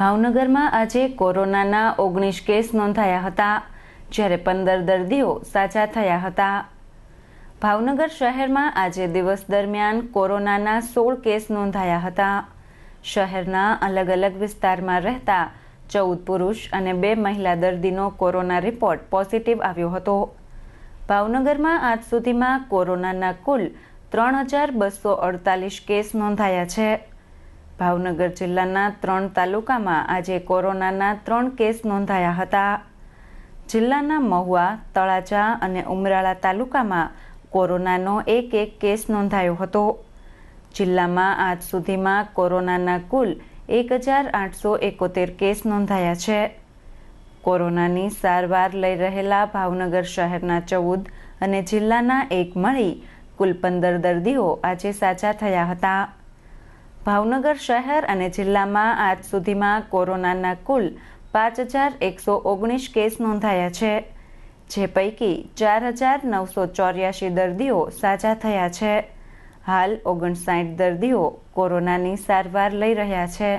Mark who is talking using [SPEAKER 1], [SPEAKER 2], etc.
[SPEAKER 1] ભાવનગરમાં આજે કોરોનાના 19 કેસ નોંધાયા હતા, જ્યારે 15 દર્દીઓ સાજા થયા હતા। ભાવનગર શહેરમાં આજે દિવસ દરમિયાન કોરોનાના 16 કેસ નોંધાયા હતા। શહેરના અલગ અલગ વિસ્તારમાં રહેતા 14 પુરુષ અને 2 મહિલા દર્દીનો કોરોના રિપોર્ટ પોઝિટિવ આવ્યો હતો। ભાવનગરમાં આજ સુધીમાં કોરોનાના કુલ 3248 કેસ નોંધાયા છે। ભાવનગર જિલ્લાના 3 તાલુકામાં આજે કોરોનાના 3 કેસ નોંધાયા હતા। જિલ્લાના મહુવા, તળાજા અને ઉમરાળા તાલુકામાં કોરોનાનો એક કેસ નોંધાયો હતો। જિલ્લામાં આજ સુધીમાં કોરોનાના કુલ 1871 કેસ નોંધાયા છે। કોરોનાની સારવાર લઈ રહેલા ભાવનગર શહેરના 14 અને જિલ્લાના 1 મળી કુલ 15 દર્દીઓ આજે સાજા થયા હતા। ભાવનગર શહેર અને જિલ્લામાં આજ સુધીમાં કોરોનાના કુલ 5119 કેસ નોંધાયા છે, જે પૈકી 4984 દર્દીઓ સાજા થયા છે। હાલ 59 દર્દીઓ કોરોનાની સારવાર લઈ રહ્યા છે।